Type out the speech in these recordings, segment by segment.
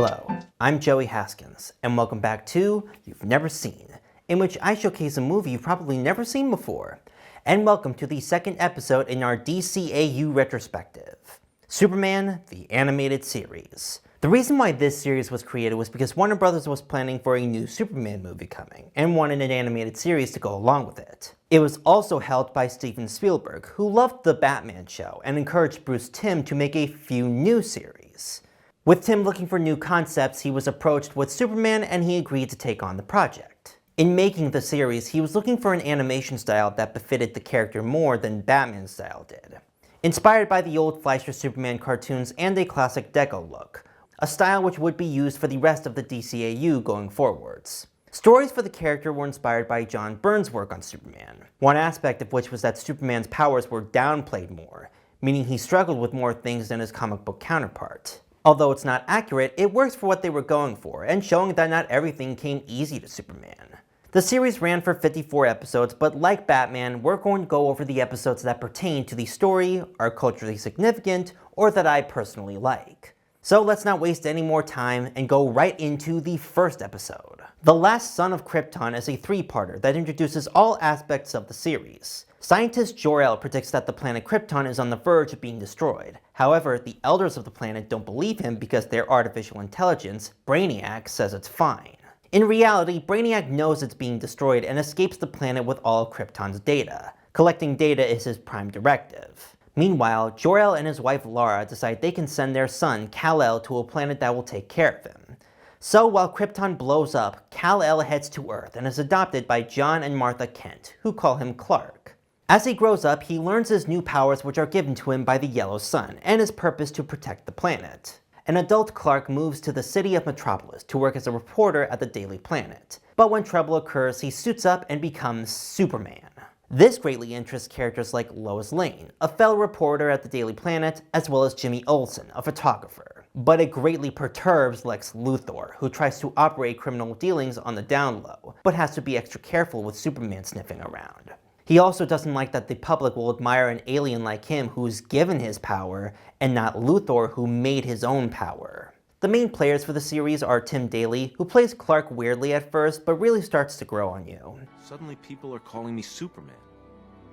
Hello, I'm Joey Haskins, and welcome back to You've Never Seen, in which I showcase a movie you've probably never seen before. And welcome to the second episode in our DCAU Retrospective, Superman, the Animated Series. The reason why this series was created was because Warner Bros. Was planning for a new Superman movie coming, and wanted an animated series to go along with it. It was also helped by Steven Spielberg, who loved the Batman show, and encouraged Bruce Timm to make a few new series. With Tim looking for new concepts, he was approached with Superman and he agreed to take on the project. In making the series, he was looking for an animation style that befitted the character more than Batman's style did. Inspired by the old Fleischer Superman cartoons and a classic deco look, a style which would be used for the rest of the DCAU going forwards. Stories for the character were inspired by John Byrne's work on Superman, one aspect of which was that Superman's powers were downplayed more, meaning he struggled with more things than his comic book counterpart. Although it's not accurate, it works for what they were going for, and showing that not everything came easy to Superman. The series ran for 54 episodes, but like Batman, we're going to go over the episodes that pertain to the story, are culturally significant, or that I personally like. So let's not waste any more time and go right into the first episode. The Last Son of Krypton is a three-parter that introduces all aspects of the series. Scientist Jor-El predicts that the planet Krypton is on the verge of being destroyed. However, the elders of the planet don't believe him because their artificial intelligence, Brainiac, says it's fine. In reality, Brainiac knows it's being destroyed and escapes the planet with all of Krypton's data. Collecting data is his prime directive. Meanwhile, Jor-El and his wife Lara decide they can send their son, Kal-El, to a planet that will take care of him. So while Krypton blows up, Kal-El heads to Earth and is adopted by John and Martha Kent, who call him Clark. As he grows up, he learns his new powers which are given to him by the Yellow Sun, and his purpose to protect the planet. An adult Clark moves to the city of Metropolis to work as a reporter at the Daily Planet. But when trouble occurs, he suits up and becomes Superman. This greatly interests characters like Lois Lane, a fellow reporter at the Daily Planet, as well as Jimmy Olsen, a photographer. But it greatly perturbs Lex Luthor, who tries to operate criminal dealings on the down low, but has to be extra careful with Superman sniffing around. He also doesn't like that the public will admire an alien like him who's given his power, and not Luthor who made his own power. The main players for the series are Tim Daly, who plays Clark weirdly at first, but really starts to grow on you. Suddenly people are calling me Superman.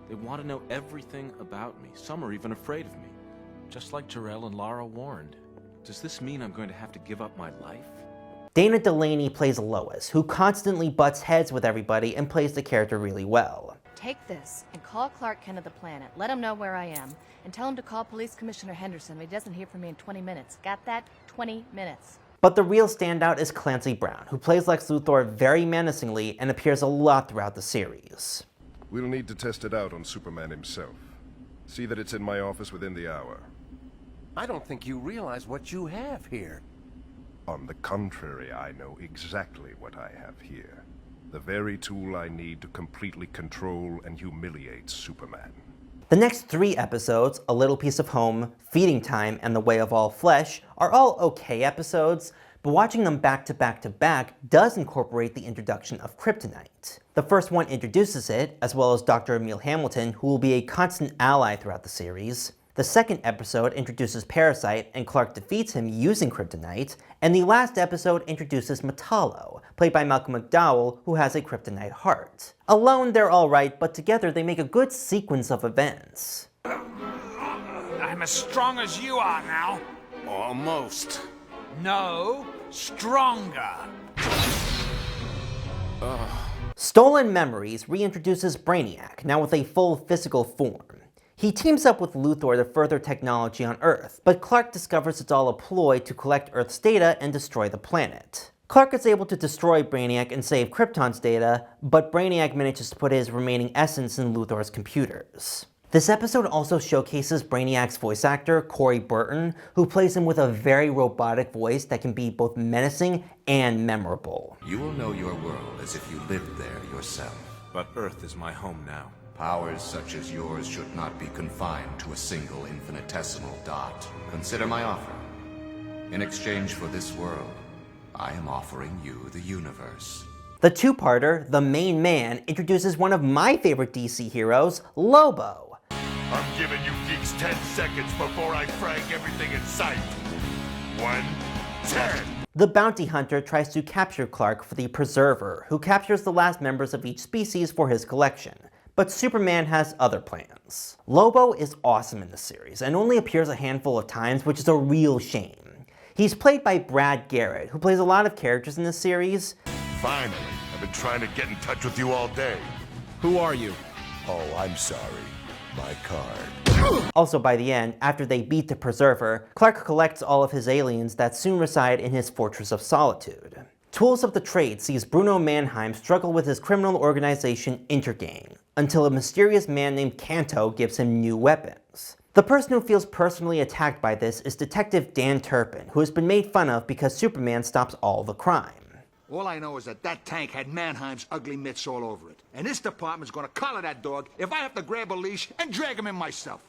They want to know everything about me. Some are even afraid of me. Just like Jor-El and Lara warned. Does this mean I'm going to have to give up my life? Dana Delaney plays Lois, who constantly butts heads with everybody and plays the character really well. Take this and call Clark Kent of the planet. Let him know where I am. And tell him to call Police Commissioner Henderson if he doesn't hear from me in 20 minutes. Got that? 20 minutes. But the real standout is Clancy Brown, who plays Lex Luthor very menacingly and appears a lot throughout the series. We'll need to test it out on Superman himself. See that it's in my office within the hour. I don't think you realize what you have here. On the contrary, I know exactly what I have here. The very tool I need to completely control and humiliate Superman. The next three episodes, A Little Piece of Home, Feeding Time, and The Way of All Flesh, are all okay episodes, but watching them back to back to back does incorporate the introduction of Kryptonite. The first one introduces it, as well as Dr. Emil Hamilton, who will be a constant ally throughout the series. The second episode introduces Parasite, and Clark defeats him using Kryptonite, and the last episode introduces Metallo, played by Malcolm McDowell, who has a Kryptonite heart. Alone they're alright, but together they make a good sequence of events. I'm as strong as you are now. Almost. No, stronger. Stolen Memories reintroduces Brainiac, now with a full physical form. He teams up with Luthor to further technology on Earth, but Clark discovers it's all a ploy to collect Earth's data and destroy the planet. Clark is able to destroy Brainiac and save Krypton's data, but Brainiac manages to put his remaining essence in Luthor's computers. This episode also showcases Brainiac's voice actor, Corey Burton, who plays him with a very robotic voice that can be both menacing and memorable. You will know your world as if you lived there yourself. But Earth is my home now. Powers such as yours should not be confined to a single infinitesimal dot. Consider my offer. In exchange for this world, I am offering you the universe. The two-parter, The Main Man, introduces one of my favorite DC heroes, Lobo. I'm giving you geeks 10 seconds before I frag everything in sight. 1, 10. The bounty hunter tries to capture Clark for the Preserver, who captures the last members of each species for his collection. But Superman has other plans. Lobo is awesome in the series, and only appears a handful of times, which is a real shame. He's played by Brad Garrett, who plays a lot of characters in this series. Finally, I've been trying to get in touch with you all day. Who are you? Oh, I'm sorry. My card. Also, by the end, after they beat the Preserver, Clark collects all of his aliens that soon reside in his Fortress of Solitude. Tools of the Trade sees Bruno Mannheim struggle with his criminal organization Intergang, until a mysterious man named Kanto gives him new weapons. The person who feels personally attacked by this is Detective Dan Turpin, who has been made fun of because Superman stops all the crime. All I know is that tank had Mannheim's ugly mitts all over it. And this department's gonna collar that dog if I have to grab a leash and drag him in myself.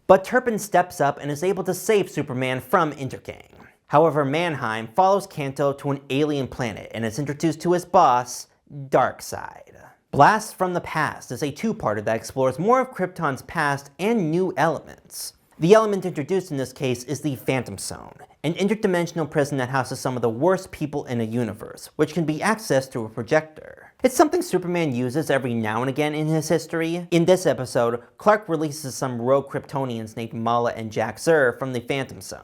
But Turpin steps up and is able to save Superman from Intergang. However, Mannheim follows Kanto to an alien planet and is introduced to his boss, Darkseid. Blast from the Past is a two-parter that explores more of Krypton's past and new elements. The element introduced in this case is the Phantom Zone, an interdimensional prison that houses some of the worst people in a universe, which can be accessed through a projector. It's something Superman uses every now and again in his history. In this episode, Clark releases some rogue Kryptonians named Mala and Jack Zur from the Phantom Zone,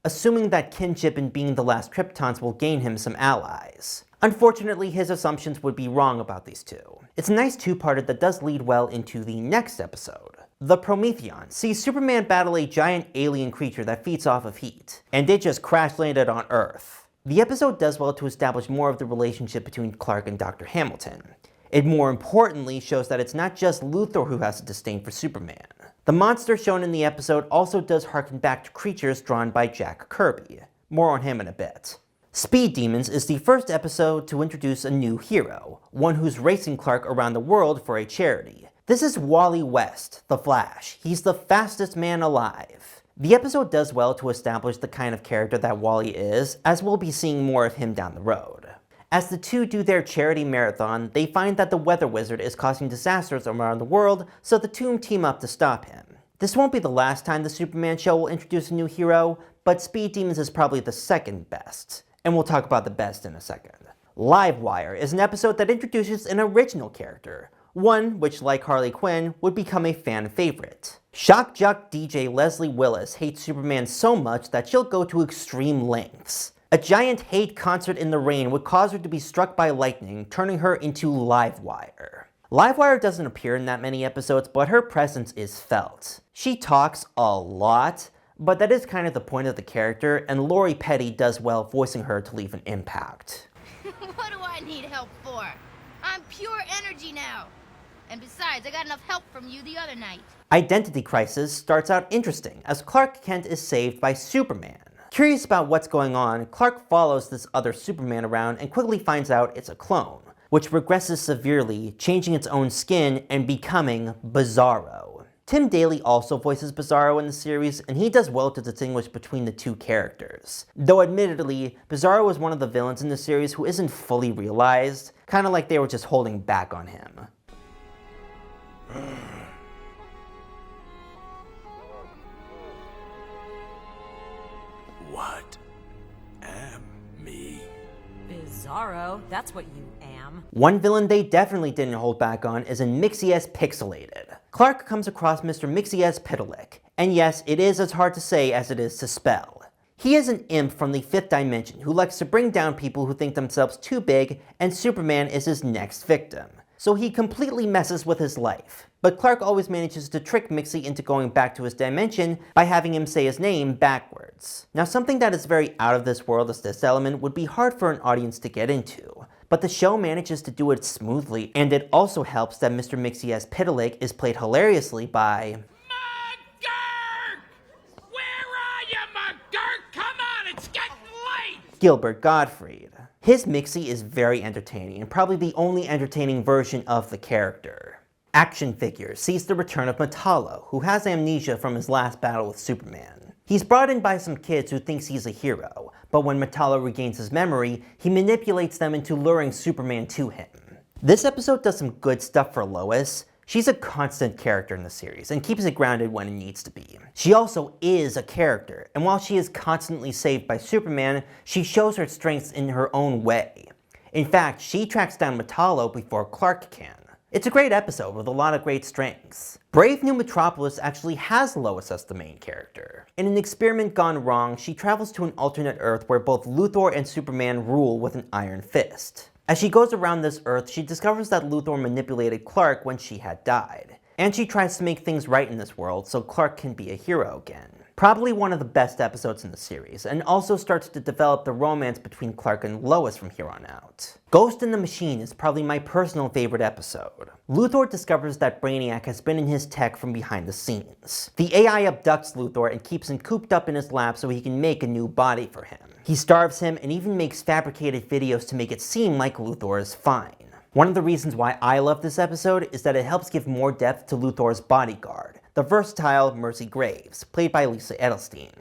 assuming that kinship in being the last Kryptons will gain him some allies. Unfortunately, his assumptions would be wrong about these two. It's a nice two-parter that does lead well into the next episode. The Prometheon sees Superman battle a giant alien creature that feeds off of heat, and it just crash-landed on Earth. The episode does well to establish more of the relationship between Clark and Dr. Hamilton. It more importantly shows that it's not just Luthor who has a disdain for Superman. The monster shown in the episode also does harken back to creatures drawn by Jack Kirby. More on him in a bit. Speed Demons is the first episode to introduce a new hero, one who's racing Clark around the world for a charity. This is Wally West, the Flash. He's the fastest man alive. The episode does well to establish the kind of character that Wally is, as we'll be seeing more of him down the road. As the two do their charity marathon, they find that the Weather Wizard is causing disasters around the world, so the two team up to stop him. This won't be the last time the Superman show will introduce a new hero, but Speed Demons is probably the second best, and we'll talk about the best in a second. Livewire is an episode that introduces an original character, one which, like Harley Quinn, would become a fan favorite. Shock jock DJ Leslie Willis hates Superman so much that she'll go to extreme lengths. A giant hate concert in the rain would cause her to be struck by lightning, turning her into Livewire. Livewire doesn't appear in that many episodes, but her presence is felt. She talks a lot, but that is kind of the point of the character, and Lori Petty does well voicing her to leave an impact. What do I need help for? I'm pure energy now. And besides, I got enough help from you the other night. Identity Crisis starts out interesting, as Clark Kent is saved by Superman. Curious about what's going on, Clark follows this other Superman around and quickly finds out it's a clone, which regresses severely, changing its own skin and becoming Bizarro. Tim Daly also voices Bizarro in the series, and he does well to distinguish between the two characters. Though admittedly, Bizarro is one of the villains in the series who isn't fully realized, kinda like they were just holding back on him. What am me? Bizarro, that's what you am. One villain they definitely didn't hold back on is in Mixie S Pixelated. Clark comes across Mr. Mixie S Pitalik, and yes, it is as hard to say as it is to spell. He is an imp from the 5th dimension who likes to bring down people who think themselves too big, and Superman is his next victim. So he completely messes with his life. But Clark always manages to trick Mixie into going back to his dimension by having him say his name backwards. Now, something that is very out of this world as this element would be hard for an audience to get into, but the show manages to do it smoothly, and it also helps that Mr. Mixie S Pitalik is played hilariously by McGurk! Where are you, McGurk? Come on, it's getting late! Gilbert Gottfried. His Mixie is very entertaining, and probably the only entertaining version of the character. Action Figures sees the return of Metallo, who has amnesia from his last battle with Superman. He's brought in by some kids who thinks he's a hero, but when Metallo regains his memory, he manipulates them into luring Superman to him. This episode does some good stuff for Lois. She's a constant character in the series and keeps it grounded when it needs to be. She also is a character, and while she is constantly saved by Superman, she shows her strengths in her own way. In fact, she tracks down Metallo before Clark can. It's a great episode with a lot of great strengths. Brave New Metropolis actually has Lois as the main character. In an experiment gone wrong, she travels to an alternate Earth where both Luthor and Superman rule with an iron fist. As she goes around this Earth, she discovers that Luthor manipulated Clark when she had died. And she tries to make things right in this world so Clark can be a hero again. Probably one of the best episodes in the series, and also starts to develop the romance between Clark and Lois from here on out. Ghost in the Machine is probably my personal favorite episode. Luthor discovers that Brainiac has been in his tech from behind the scenes. The AI abducts Luthor and keeps him cooped up in his lab so he can make a new body for him. He starves him and even makes fabricated videos to make it seem like Luthor is fine. One of the reasons why I love this episode is that it helps give more depth to Luthor's bodyguard, the versatile Mercy Graves, played by Lisa Edelstein.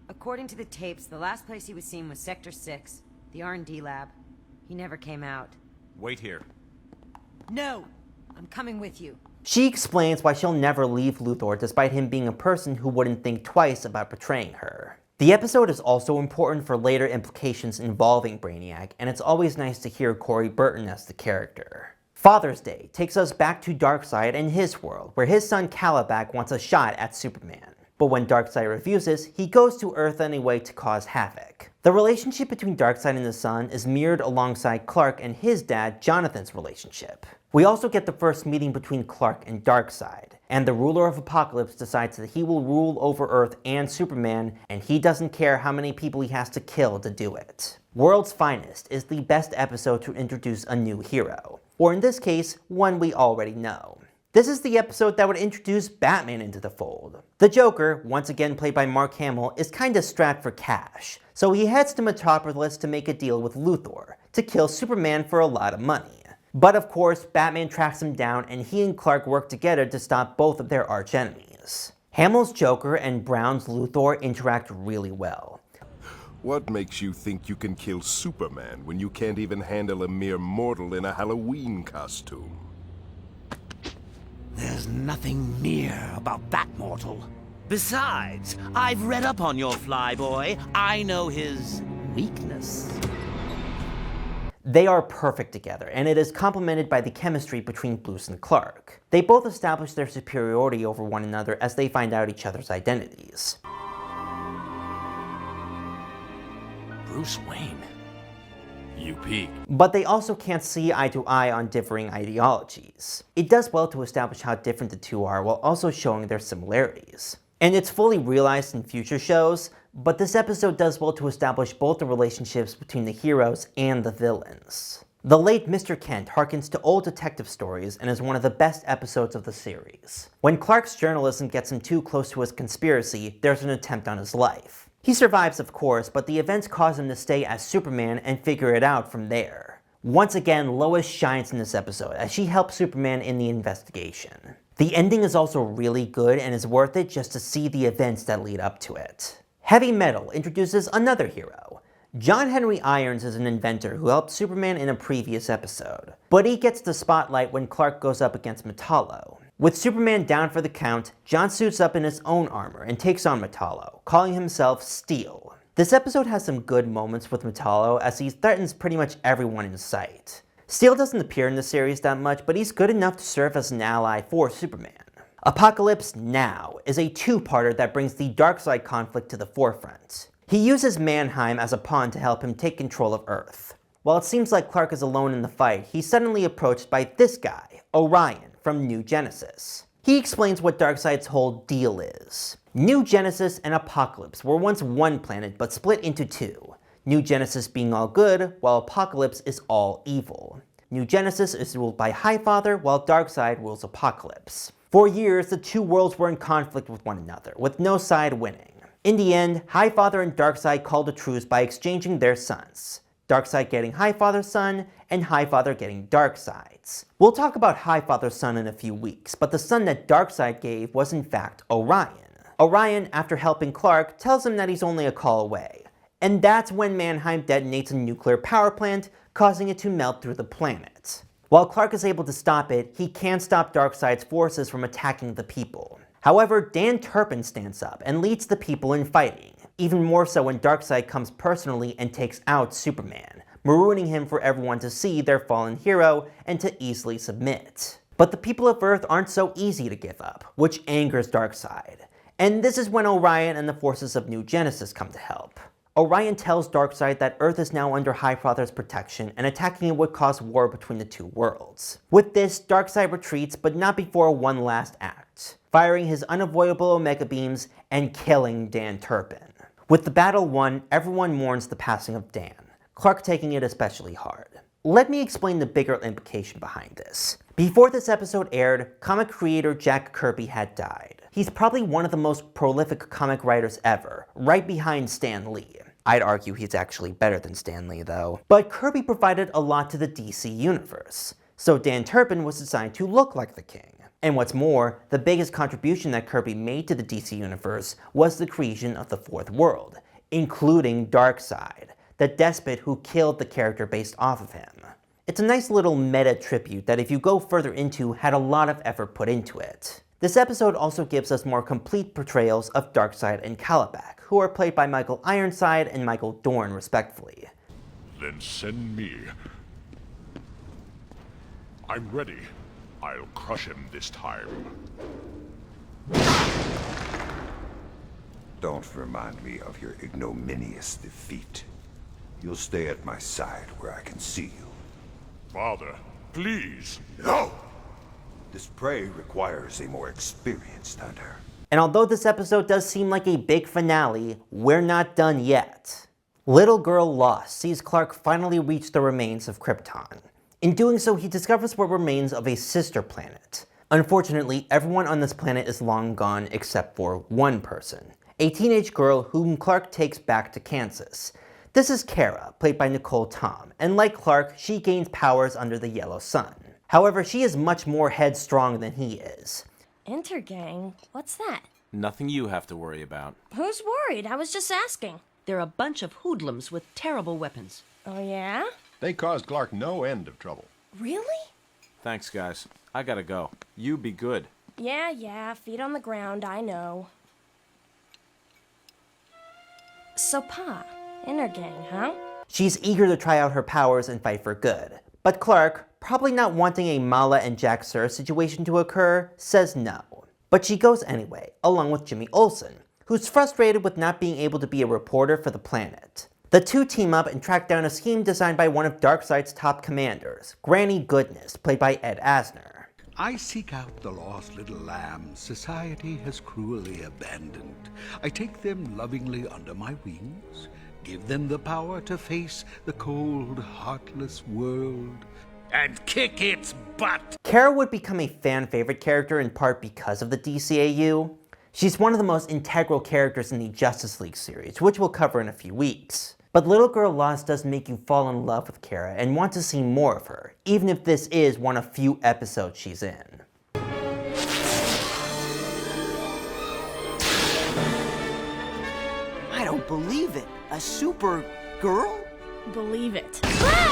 According to the tapes, the last place he was seen was Sector 6, the R&D lab. He never came out. Wait here. No! I'm coming with you. She explains why she'll never leave Luthor despite him being a person who wouldn't think twice about betraying her. The episode is also important for later implications involving Brainiac, and it's always nice to hear Corey Burton as the character. Father's Day takes us back to Darkseid and his world, where his son Kalibak wants a shot at Superman. But when Darkseid refuses, he goes to Earth anyway to cause havoc. The relationship between Darkseid and his son is mirrored alongside Clark and his dad Jonathan's relationship. We also get the first meeting between Clark and Darkseid, and the ruler of Apokolips decides that he will rule over Earth and Superman, and he doesn't care how many people he has to kill to do it. World's Finest is the best episode to introduce a new hero, or in this case, one we already know. This is the episode that would introduce Batman into the fold. The Joker, once again played by Mark Hamill, is kinda strapped for cash, so he heads to Metropolis to make a deal with Luthor, to kill Superman for a lot of money. But of course, Batman tracks him down and he and Clark work together to stop both of their archenemies. Hamill's Joker and Brown's Luthor interact really well. What makes you think you can kill Superman when you can't even handle a mere mortal in a Halloween costume? There's nothing mere about that mortal. Besides, I've read up on your flyboy. I know his weakness. They are perfect together, and it is complemented by the chemistry between Bruce and Clark. They both establish their superiority over one another as they find out each other's identities. Bruce Wayne. You peak. But they also can't see eye to eye on differing ideologies. It does well to establish how different the two are while also showing their similarities. And it's fully realized in future shows, but this episode does well to establish both the relationships between the heroes and the villains. The late Mr. Kent harkens to old detective stories and is one of the best episodes of the series. When Clark's journalism gets him too close to his conspiracy, there's an attempt on his life. He survives, of course, but the events cause him to stay as Superman and figure it out from there. Once again, Lois shines in this episode as she helps Superman in the investigation. The ending is also really good and is worth it just to see the events that lead up to it. Heavy Metal introduces another hero. John Henry Irons is an inventor who helped Superman in a previous episode, but he gets the spotlight when Clark goes up against Metallo. With Superman down for the count, John suits up in his own armor and takes on Metallo, calling himself Steel. This episode has some good moments with Metallo as he threatens pretty much everyone in sight. Steel doesn't appear in the series that much, but he's good enough to serve as an ally for Superman. Apokolips Now is a two-parter that brings the Darkseid conflict to the forefront. He uses Mannheim as a pawn to help him take control of Earth. While it seems like Clark is alone in the fight, he's suddenly approached by this guy, Orion, from New Genesis. He explains what Darkseid's whole deal is. New Genesis and Apokolips were once one planet but split into two. New Genesis being all good, while Apokolips is all evil. New Genesis is ruled by Highfather, while Darkseid rules Apokolips. For years, the two worlds were in conflict with one another, with no side winning. In the end, Highfather and Darkseid called a truce by exchanging their sons. Darkseid getting Highfather's son, and Highfather getting Darkseid's. We'll talk about Highfather's son in a few weeks, but the son that Darkseid gave was in fact Orion. Orion, after helping Clark, tells him that he's only a call away. And that's when Mannheim detonates a nuclear power plant, causing it to melt through the planet. While Clark is able to stop it, he can't stop Darkseid's forces from attacking the people. However, Dan Turpin stands up and leads the people in fighting, even more so when Darkseid comes personally and takes out Superman, marooning him for everyone to see their fallen hero and to easily submit. But the people of Earth aren't so easy to give up, which angers Darkseid. And this is when Orion and the forces of New Genesis come to help. Orion tells Darkseid that Earth is now under High Father's protection and attacking it would cause war between the two worlds. With this, Darkseid retreats, but not before one last act, firing his unavoidable Omega Beams and killing Dan Turpin. With the battle won, everyone mourns the passing of Dan, Clark taking it especially hard. Let me explain the bigger implication behind this. Before this episode aired, comic creator Jack Kirby had died. He's probably one of the most prolific comic writers ever, right behind Stan Lee. I'd argue he's actually better than Stan Lee though. But Kirby provided a lot to the DC universe, so Dan Turpin was designed to look like the King. And what's more, the biggest contribution that Kirby made to the DC universe was the creation of the Fourth World, including Darkseid, the despot who killed the character based off of him. It's a nice little meta tribute that if you go further into had a lot of effort put into it. This episode also gives us more complete portrayals of Darkseid and Kalibak, who are played by Michael Ironside and Michael Dorn respectively. Then send me. I'm ready. I'll crush him this time. Don't remind me of your ignominious defeat. You'll stay at my side where I can see you. Father, please. No! This prey requires a more experienced hunter. And although this episode does seem like a big finale, we're not done yet. Little Girl Lost sees Clark finally reach the remains of Krypton. In doing so, he discovers what remains of a sister planet. Unfortunately, everyone on this planet is long gone except for one person, a teenage girl whom Clark takes back to Kansas. This is Kara, played by Nicole Tom, and like Clark, she gains powers under the yellow sun. However, she is much more headstrong than he is. Intergang? What's that? Nothing you have to worry about. Who's worried? I was just asking. They're a bunch of hoodlums with terrible weapons. Oh, yeah? They caused Clark no end of trouble. Really? Thanks, guys. I gotta go. You be good. Yeah, feet on the ground, I know. So, Pa, Intergang, huh? She's eager to try out her powers and fight for good. But Clark, probably not wanting a Mala and Jack Sir situation to occur, says no. But she goes anyway, along with Jimmy Olsen, who's frustrated with not being able to be a reporter for the planet. The two team up and track down a scheme designed by one of Darkseid's top commanders, Granny Goodness, played by Ed Asner. I seek out the lost little lambs society has cruelly abandoned. I take them lovingly under my wings, give them the power to face the cold, heartless world, and kick its butt! Kara would become a fan favorite character in part because of the DCAU. She's one of the most integral characters in the Justice League series, which we'll cover in a few weeks. But Little Girl Lost does make you fall in love with Kara and want to see more of her, even if this is one of few episodes she's in. I don't believe it. A super girl? Believe it.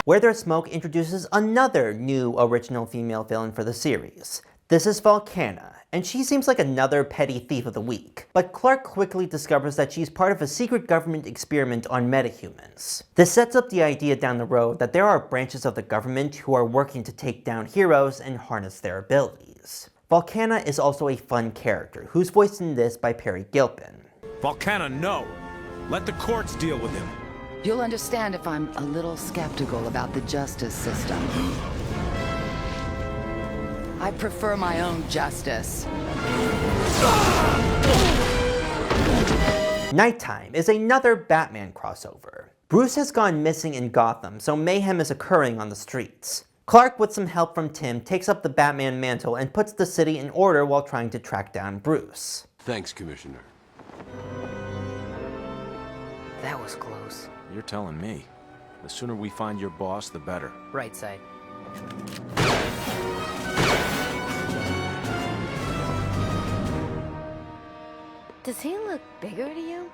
Where There's Smoke introduces another new original female villain for the series. This is Volcana, and she seems like another petty thief of the week. But Clark quickly discovers that she's part of a secret government experiment on metahumans. This sets up the idea down the road that there are branches of the government who are working to take down heroes and harness their abilities. Volcana is also a fun character, who's voiced in this by Perry Gilpin. Volcana, no! Let the courts deal with him. You'll understand if I'm a little skeptical about the justice system. I prefer my own justice. Nighttime is another Batman crossover. Bruce has gone missing in Gotham, so mayhem is occurring on the streets. Clark, with some help from Tim, takes up the Batman mantle and puts the city in order while trying to track down Bruce. Thanks, Commissioner. That was close. You're telling me. The sooner we find your boss, the better. Right side. Does he look bigger to you?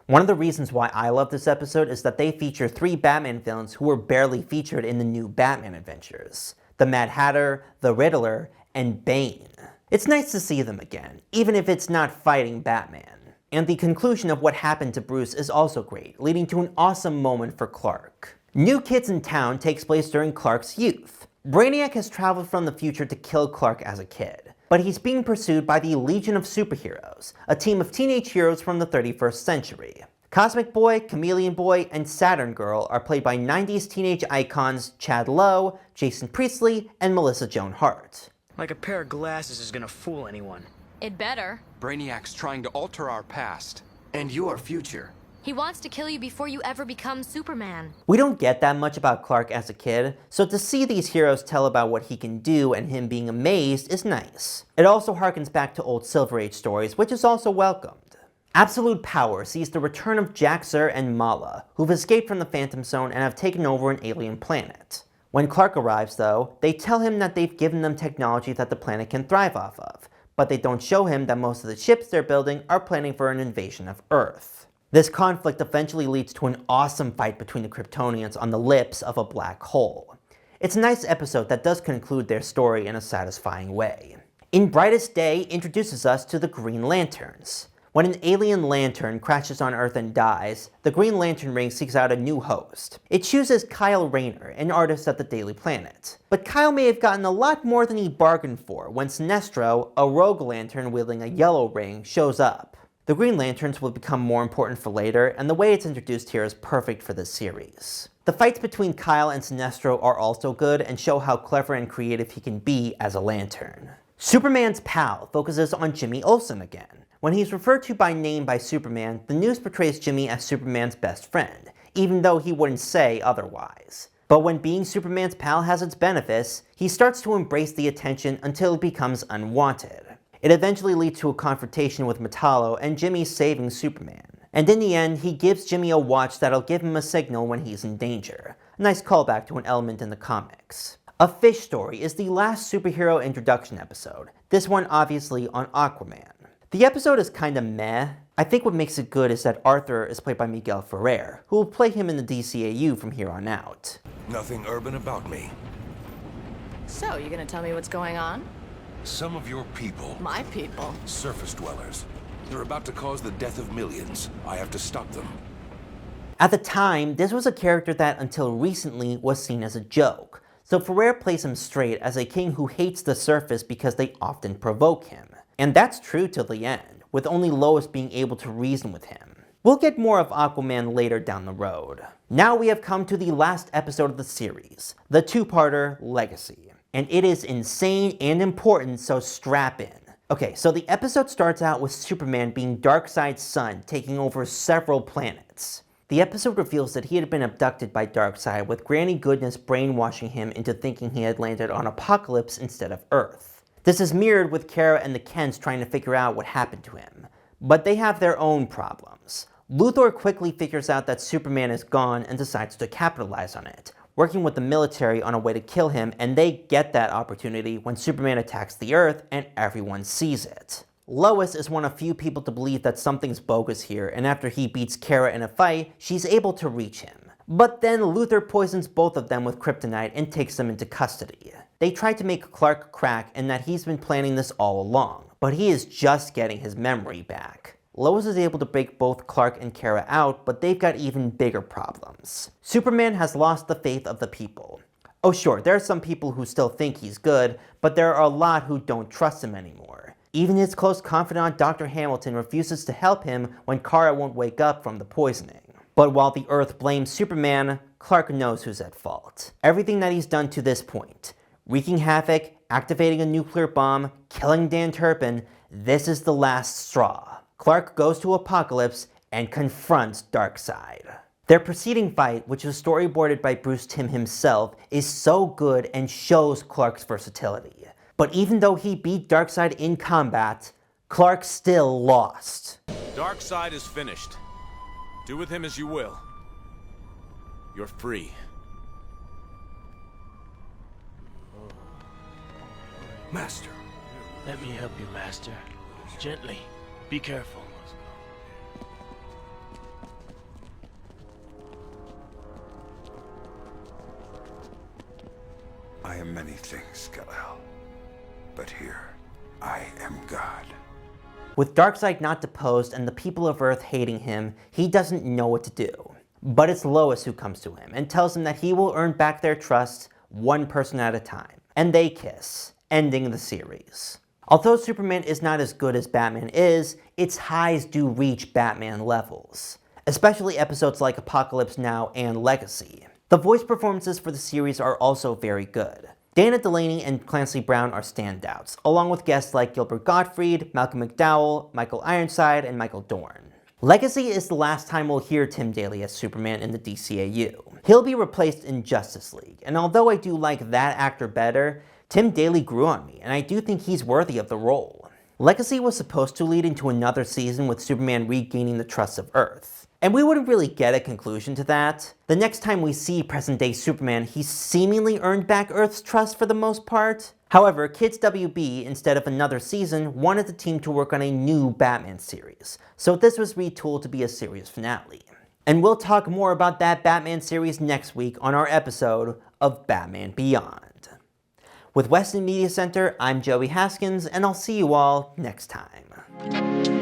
One of the reasons why I love this episode is that they feature 3 Batman villains who were barely featured in the new Batman adventures. The Mad Hatter, the Riddler, and Bane. It's nice to see them again, even if it's not fighting Batman. And the conclusion of what happened to Bruce is also great, leading to an awesome moment for Clark. New Kids in Town takes place during Clark's youth. Brainiac has traveled from the future to kill Clark as a kid, but he's being pursued by the Legion of Superheroes, a team of teenage heroes from the 31st century. Cosmic Boy, Chameleon Boy, and Saturn Girl are played by 90s teenage icons Chad Lowe, Jason Priestley, and Melissa Joan Hart. Like a pair of glasses is gonna fool anyone. It better. Brainiac's trying to alter our past. And your future. He wants to kill you before you ever become Superman. We don't get that much about Clark as a kid, so to see these heroes tell about what he can do and him being amazed is nice. It also harkens back to old Silver Age stories, which is also welcomed. Absolute Power sees the return of Jax-Ur and Mala, who've escaped from the Phantom Zone and have taken over an alien planet. When Clark arrives, though, they tell him that they've given them technology that the planet can thrive off of, but they don't show him that most of the ships they're building are planning for an invasion of Earth. This conflict eventually leads to an awesome fight between the Kryptonians on the lips of a black hole. It's a nice episode that does conclude their story in a satisfying way. In Brightest Day introduces us to the Green Lanterns. When an alien lantern crashes on Earth and dies, the Green Lantern Ring seeks out a new host. It chooses Kyle Rayner, an artist at the Daily Planet. But Kyle may have gotten a lot more than he bargained for when Sinestro, a rogue lantern wielding a yellow ring, shows up. The Green Lanterns will become more important for later, and the way it's introduced here is perfect for this series. The fights between Kyle and Sinestro are also good and show how clever and creative he can be as a lantern. Superman's Pal focuses on Jimmy Olsen again. When he's referred to by name by Superman, the news portrays Jimmy as Superman's best friend, even though he wouldn't say otherwise. But when being Superman's pal has its benefits, he starts to embrace the attention until it becomes unwanted. It eventually leads to a confrontation with Metallo and Jimmy saving Superman. And in the end, he gives Jimmy a watch that'll give him a signal when he's in danger. A nice callback to an element in the comics. A Fish Story is the last superhero introduction episode, this one obviously on Aquaman. The episode is kinda meh. I think what makes it good is that Arthur is played by Miguel Ferrer, who will play him in the DCAU from here on out. Nothing urban about me. So, you gonna tell me what's going on? Some of your people... My people? Surface dwellers. They're about to cause the death of millions. I have to stop them. At the time, this was a character that until recently was seen as a joke, so Ferrer plays him straight as a king who hates the surface because they often provoke him. And that's true till the end, with only Lois being able to reason with him. We'll get more of Aquaman later down the road. Now we have come to the last episode of the series, the two-parter Legacy. And it is insane and important, so strap in. Okay, so the episode starts out with Superman being Darkseid's son, taking over several planets. The episode reveals that he had been abducted by Darkseid, with Granny Goodness brainwashing him into thinking he had landed on Apokolips instead of Earth. This is mirrored with Kara and the Kents trying to figure out what happened to him. But they have their own problems. Luthor quickly figures out that Superman is gone and decides to capitalize on it, working with the military on a way to kill him, and they get that opportunity when Superman attacks the Earth and everyone sees it. Lois is one of few people to believe that something's bogus here, and after he beats Kara in a fight, she's able to reach him. But then Luthor poisons both of them with kryptonite and takes them into custody. They try to make Clark crack and that he's been planning this all along, but he is just getting his memory back. Lois is able to break both Clark and Kara out, but they've got even bigger problems. Superman has lost the faith of the people. Oh sure, there are some people who still think he's good, but there are a lot who don't trust him anymore. Even his close confidant Dr. Hamilton refuses to help him when Kara won't wake up from the poisoning. But while the Earth blames Superman, Clark knows who's at fault. Everything that he's done to this point. Wreaking havoc, activating a nuclear bomb, killing Dan Turpin, this is the last straw. Clark goes to Apokolips and confronts Darkseid. Their preceding fight, which was storyboarded by Bruce Timm himself, is so good and shows Clark's versatility. But even though he beat Darkseid in combat, Clark still lost. Darkseid is finished. Do with him as you will. You're free. Master. Let me help you, Master. Gently. Be careful. many things, Kal-El. But here, I am God. With Darkseid not deposed and the people of Earth hating him, he doesn't know what to do. But it's Lois who comes to him and tells him that he will earn back their trust one person at a time. And they kiss, ending the series. Although Superman is not as good as Batman is, its highs do reach Batman levels. Especially episodes like Apocalypse Now and Legacy. The voice performances for the series are also very good. Dana Delaney and Clancy Brown are standouts, along with guests like Gilbert Gottfried, Malcolm McDowell, Michael Ironside, and Michael Dorn. Legacy is the last time we'll hear Tim Daly as Superman in the DCAU. He'll be replaced in Justice League, and although I do like that actor better, Tim Daly grew on me, and I do think he's worthy of the role. Legacy was supposed to lead into another season with Superman regaining the trust of Earth. And we wouldn't really get a conclusion to that. The next time we see present-day Superman, he's seemingly earned back Earth's trust for the most part. However, Kids WB, instead of another season, wanted the team to work on a new Batman series, so this was retooled to be a series finale. And we'll talk more about that Batman series next week on our episode of Batman Beyond. With Weston Media Center, I'm Joey Haskins, and I'll see you all next time.